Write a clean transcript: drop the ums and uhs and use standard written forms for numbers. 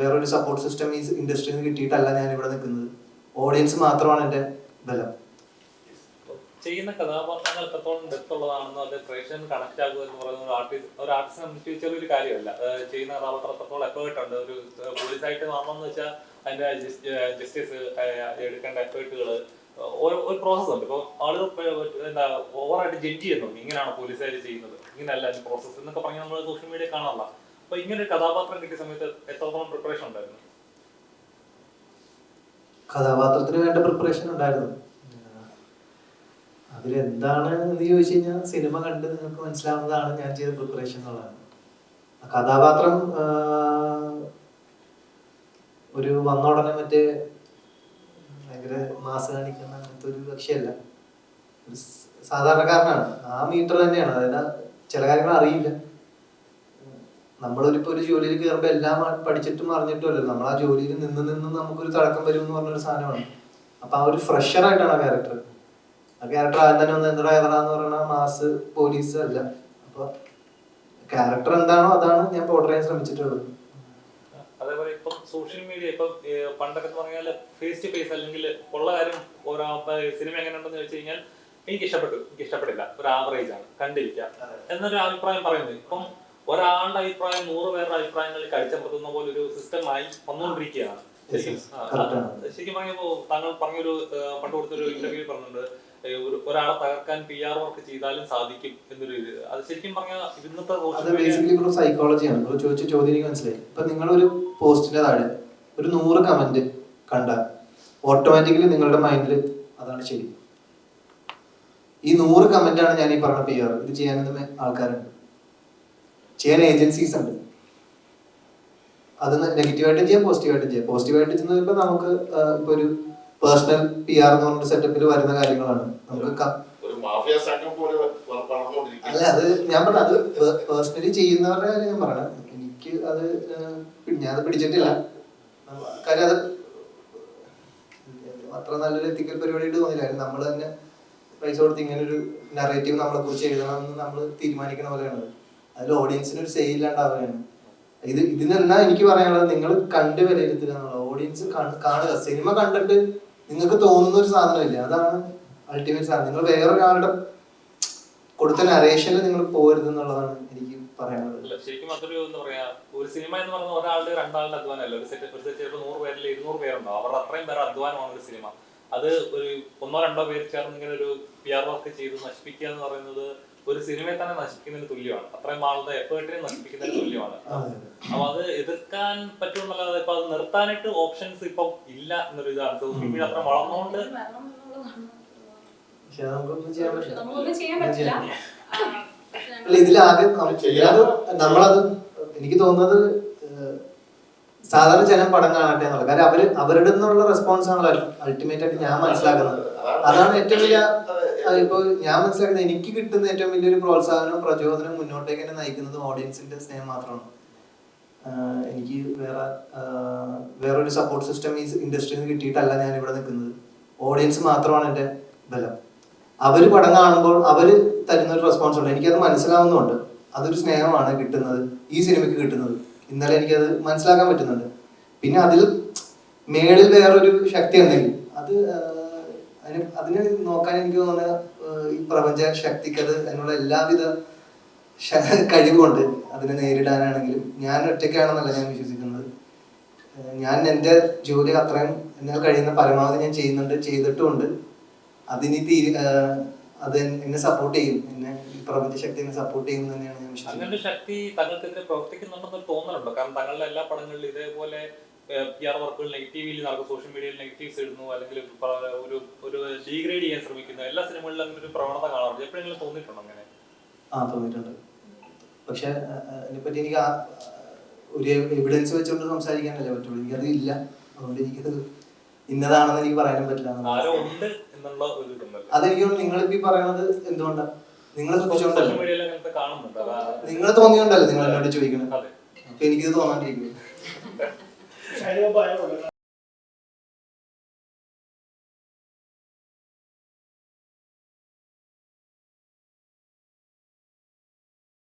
വേറൊരു support system ഈ ഇൻഡസ്ട്രിയിൽ നിന്ന് കിട്ടിയിട്ടല്ല ഞാൻ ഇവിടെ നിൽക്കുന്നത്. ഓഡിയൻസ് മാത്രമാണ് എൻ്റെ ബലം. ചെയ്യുന്ന കഥാപാത്രങ്ങൾ എത്രത്തോളം ഡെപ്ത് ഉള്ളതാണെന്നോ അല്ലെങ്കിൽ പ്രേക്ഷകന് കണക്ട് ആകുക എന്ന് പറയുന്നത് ഒരു ആർട്ടിസ്റ്റിനെ സംബന്ധിച്ച് ചെറിയൊരു കാര്യമല്ല. ചെയ്യുന്ന കഥാപാത്രം എത്രത്തോളം എഫേർട്ട് ഉണ്ട്. ഒരു പോലീസായിട്ട് മാറണമെന്ന് വെച്ചാൽ അതിന്റെ ജസ്റ്റിസ് എടുക്കേണ്ട എഫേർട്ടുകൾ ഒരു പ്രോസസ് ഉണ്ട്. ഇപ്പോൾ ആളുകൾ എന്താ ഓവറായിട്ട് ജഡ്ജ് ചെയ്യുന്നുണ്ട്. ഇങ്ങനെയാണ് പോലീസുകാർ ചെയ്യുന്നത്, ഇങ്ങനെയല്ല അതിന്റെ പ്രോസസ്സ് എന്നൊക്കെ പറഞ്ഞ് നമ്മൾ സോഷ്യൽ മീഡിയ കാണാറില്ല. അപ്പൊ ഇങ്ങനെ ഒരു കഥാപാത്രം കിട്ടിയ സമയത്ത് എത്രത്തോളം പ്രിപ്പറേഷൻ ഉണ്ടായിരുന്നു? കഥാപാത്രത്തിന് വേണ്ട പ്രിപ്പറേഷൻ ഉണ്ടായിരുന്നു. അതിലെന്താണ് എന്ന് ചോദിച്ചു കഴിഞ്ഞാൽ സിനിമ കണ്ട് നിങ്ങൾക്ക് മനസ്സിലാവുന്നതാണ് ഞാൻ ചെയ്ത പ്രിപ്പറേഷൻ എന്നുള്ളതാണ്. കഥാപാത്രം ഒരു വന്നോടനെ മറ്റേ ഭയങ്കര മാസ് കാണിക്കുന്ന അങ്ങനത്തെ ഒരു കക്ഷിയല്ല, ഒരു സാധാരണക്കാരനാണ്. ആ മീറ്റർ തന്നെയാണ്. അതായത് ചില കാര്യങ്ങൾ അറിയില്ല. നമ്മളൊരിപ്പോൾ ഒരു ജോലിയിൽ കയറുമ്പോൾ എല്ലാം പഠിച്ചിട്ടും അറിഞ്ഞിട്ടുമല്ലോ. നമ്മൾ ആ ജോലിയിൽ നിന്ന് നമുക്കൊരു തഴക്കം വരും എന്ന് പറഞ്ഞൊരു സാധനമാണ്. അപ്പൊ ആ ഒരു ഫ്രഷർ ആയിട്ടാണ് ആ ക്യാരക്ടർ. ആ ക്യാരക്ടർ ആദ്യം തന്നെ ഒന്ന് എന്താ ഏതാണെന്ന് പറഞ്ഞാൽ മാസ് പോലീസ് അല്ല. അപ്പൊ ക്യാരക്ടർ എന്താണോ അതാണ് ഞാൻ പോർട്രേ ചെയ്യാൻ ശ്രമിച്ചിട്ടുള്ളത്. അതേപോലെ ഇപ്പം സോഷ്യൽ മീഡിയ ഇപ്പം പണ്ടൊക്കെ പറഞ്ഞാൽ ഫേസ് ടു ഫേസ് അല്ലെങ്കിൽ ഉള്ള കാര്യം സിനിമ എങ്ങനെയുണ്ടെന്ന് ചോദിച്ചു കഴിഞ്ഞാൽ എനിക്ക് ഇഷ്ടപ്പെട്ടില്ല, ഒരു ആവറേജ് ആണ്, കണ്ടിരിക്കാം എന്നൊരു അഭിപ്രായം പറയുന്നത്. ഇപ്പം ഒരാളുടെ അഭിപ്രായം 100 പേരുടെ അഭിപ്രായങ്ങളിൽ കടിച്ചമർത്തുന്ന പോലെ ഒരു സിസ്റ്റമായി വന്നുകൊണ്ടിരിക്കുകയാണ്. ശരിക്കും പറഞ്ഞപ്പോ താങ്കൾ പറഞ്ഞൊരു പണ്ട് കൊടുത്തൊരു ഇന്റർവ്യൂ പറഞ്ഞിട്ടുണ്ട്, ഒരാളെ തകർക്കാൻ PR വർക്ക് ചെയ്താലും സാധിക്കും എന്നൊരു ഇത്. അത് ശരിക്കും പറഞ്ഞാൽ ഇന്നത്തെ സൈക്കോളജിയാണ്. ചോദിച്ച ചോദ്യം എനിക്ക് മനസ്സിലായി. ഇപ്പൊ നിങ്ങളൊരു പോസ്റ്റിന്റെ താഴെ ഒരു 100 കമന്റ് കണ്ടാൽ ഓട്ടോമാറ്റിക്കലി നിങ്ങളുടെ മൈൻഡിൽ അതാണ് ശരി. ഈ 100 കമന്റ് ആണ് ഞാൻ ഈ പറഞ്ഞ PR. ഇത് ചെയ്യാനൊന്നും ആൾക്കാരുണ്ട്, ചെയ്യാൻ ഏജൻസീസ് ഉണ്ട്. അത് നെഗറ്റീവായിട്ടും ചെയ്യാം, പോസിറ്റീവായിട്ടും ചെയ്യാം. പോസിറ്റീവായിട്ട് ചെയ്യുന്നതിപ്പോ നമുക്ക് ഇപ്പൊ ഒരു പേഴ്സണൽ PR എന്ന് പറഞ്ഞ സെറ്റപ്പിൽ വരുന്ന കാര്യങ്ങളാണ്. നമുക്ക് അല്ല, അത് ഞാൻ പറഞ്ഞ അത് പേഴ്സണലി ചെയ്യുന്നവരുടെ കാര്യം ഞാൻ പറയണം. എനിക്ക് അത് ഞാനത് പിടിച്ചിട്ടില്ല. കാര്യം അത് അത്ര നല്ലൊരു എത്തിക്കൽ പരിപാടിയായിട്ട് തോന്നില്ല. നമ്മൾ തന്നെ പൈസ കൊടുത്ത് ഇങ്ങനെ ഒരു നറേറ്റീവ് നമ്മളെ കുറിച്ച് എഴുതണം എന്ന് നമ്മൾ തീരുമാനിക്കുന്ന പോലെയാണ്. അതിൽ ഓഡിയൻസിന് ഒരു സെയിൽ ഇല്ലാണ്ടാവുകയാണ്. ഇതിനെന്നാ എനിക്ക് പറയാനുള്ളത്, നിങ്ങൾ കണ്ട് വിലയിരുത്തുക എന്നുള്ള. ഓഡിയൻസ് കാണുക. സിനിമ കണ്ടിട്ട് നിങ്ങൾക്ക് തോന്നുന്ന ഒരു സാധനമില്ല, അതാണ് അൾട്ടിമേറ്റ് സാധനം. നിങ്ങൾ വേറൊരാളുടെ കൊടുത്ത നരേഷനിൽ നിങ്ങൾ പോകരുത് എന്നുള്ളതാണ് എനിക്ക് പറയാനുള്ളത്. ശരിക്കും അതൊരു എന്താ പറയാ, ഒരു സിനിമ എന്ന് പറയുന്നത് ഒരാളുടെ 2 ആളുടെ അധ്വാനമല്ല. ഒരു സെറ്റ് 100 പേരിൽ 200 പേരുണ്ടാവും. അവരുടെ അത്രയും പേരുടെ അധ്വാനമാണ് ഒരു സിനിമ. അത് ഒരു 1-2 പേര് ചേർന്ന് ഇങ്ങനെ ഒരു PR വർക്ക് ചെയ്ത് നശിപ്പിക്കുക എന്ന് പറയുന്നത് ഒരു സിനിമയെ തന്നെ നശിപ്പിക്കുന്നതിന് തുല്യമാണ്. അത്രയും ആളുടെ എഫേർട്ടിനെ നശിപ്പിക്കുന്നതിന് തുല്യമാണ്. അപ്പൊ അത് എതിർക്കാൻ പറ്റുമെന്നല്ലാതെ ഇപ്പൊ അത് നിർത്താനായിട്ട് ഓപ്ഷൻസ് ഇപ്പൊ ഇല്ല എന്നൊരു ഇതാണ്. സോഷ്യൽ മീഡിയ അത്ര വളർന്നുകൊണ്ട് ഇതിലാകെ നമ്മളത് എനിക്ക് തോന്നുന്നത് സാധാരണ ജനം പടം കാണട്ടെ എന്നുള്ളത്. കാര്യം അവരുടെ നിന്നുള്ള റെസ്പോൺസ് ആണല്ലോ അൾട്ടിമേറ്റ് ആയിട്ട് ഞാൻ മനസ്സിലാക്കുന്നത്. അതാണ് ഏറ്റവും വലിയ ഇപ്പൊ ഞാൻ മനസ്സിലാക്കുന്നത്. എനിക്ക് കിട്ടുന്ന ഏറ്റവും വലിയൊരു പ്രോത്സാഹനവും പ്രചോദനവും മുന്നോട്ടേക്ക് എന്നെ നയിക്കുന്നത് ഓഡിയൻസിന്റെ സ്നേഹം മാത്രമാണ്. എനിക്ക് വേറൊരു സപ്പോർട്ട് സിസ്റ്റം ഈ ഇൻഡസ്ട്രിയിൽ നിന്ന് കിട്ടിയിട്ടല്ല ഞാൻ ഇവിടെ നിൽക്കുന്നത്. ഓഡിയൻസ് മാത്രമാണ് എൻ്റെ ബലം. അവര് പടം കാണുമ്പോൾ അവര് തരുന്ന ഒരു റെസ്പോൺസ് ഉണ്ട്, എനിക്കത് മനസ്സിലാവുന്നുണ്ട്. അതൊരു സ്നേഹമാണ് കിട്ടുന്നത്, ഈ സിനിമയ്ക്ക് കിട്ടുന്നത്. ഇന്നലെ എനിക്കത് മനസ്സിലാക്കാൻ പറ്റുന്നുണ്ട്. പിന്നെ അതിൽ മേളിൽ വേറൊരു ശക്തി ഉണ്ടെങ്കിൽ അതിന് നോക്കാൻ എനിക്ക് തോന്നുന്ന ഈ പ്രപഞ്ച ശക്തിക്കത് അതിനുള്ള എല്ലാവിധ കഴിവുണ്ട്. അതിനെ നേരിടാനാണെങ്കിലും ഞാൻ ഒറ്റയ്ക്കാണെന്നല്ല ഞാൻ വിശ്വസിക്കുന്നത്. ഞാൻ എൻ്റെ ജോലി അത്രയും എന്നാൽ കഴിയുന്ന പരമാവധി ഞാൻ ചെയ്തിട്ടുമുണ്ട്. അത് എന്നെ സപ്പോർട്ട് ചെയ്യും. എന്നെ ഈ പ്രപഞ്ച ശക്തി എന്നെ സപ്പോർട്ട് ചെയ്യും തന്നെയാണ് ഞാൻ വിശ്വസിക്കുന്നത്. അങ്ങനെ ശക്തി താങ്കൾക്കെതിരെ പ്രവർത്തിക്കുന്നുണ്ടെന്ന് തോന്നലുണ്ടോ? കാരണം താങ്കളുടെ എല്ലാ പടങ്ങളിലും ഇതേപോലെ PR വർക്കുകൾ നെഗറ്റീവിൽ നടക്കും, സോഷ്യൽ മീഡിയയിൽ നെഗറ്റീവ്സ് ഇടുന്നു, അല്ലെങ്കിൽ ഒരു ഡീഗ്രേഡ് ചെയ്യാൻ ശ്രമിക്കുന്നു. എല്ലാ സിനിമകളിലും അങ്ങനെ ഒരു പ്രവണത കാണാറുണ്ട്. എപ്പോഴെങ്കിലും തോന്നിയിട്ടുണ്ടോ അങ്ങനെ? തോന്നിയിട്ടുണ്ട്. പക്ഷെ അതിനെപ്പറ്റി എനിക്ക് ഒരു എവിഡൻസ് വെച്ചുകൊണ്ട് സംസാരിക്കാനല്ലേ പറ്റുള്ളൂ. എനിക്കത് ഇല്ല. അതുകൊണ്ട് എനിക്കത് ഇന്നതാണെന്ന് എനിക്ക് പറയാനും പറ്റില്ല. അതെനിക്ക് നിങ്ങളിപ്പോ ഈ പറയണത് എന്തുകൊണ്ടാണ്? നിങ്ങൾ ശ്രദ്ധിച്ചോണ്ടല്ലോ, നിങ്ങൾ തോന്നിയോണ്ടല്ലോ നിങ്ങൾ എന്നോട് ചോദിക്കണം. അപ്പൊ എനിക്കിത് തോന്നാണ്ടിരിക്കും.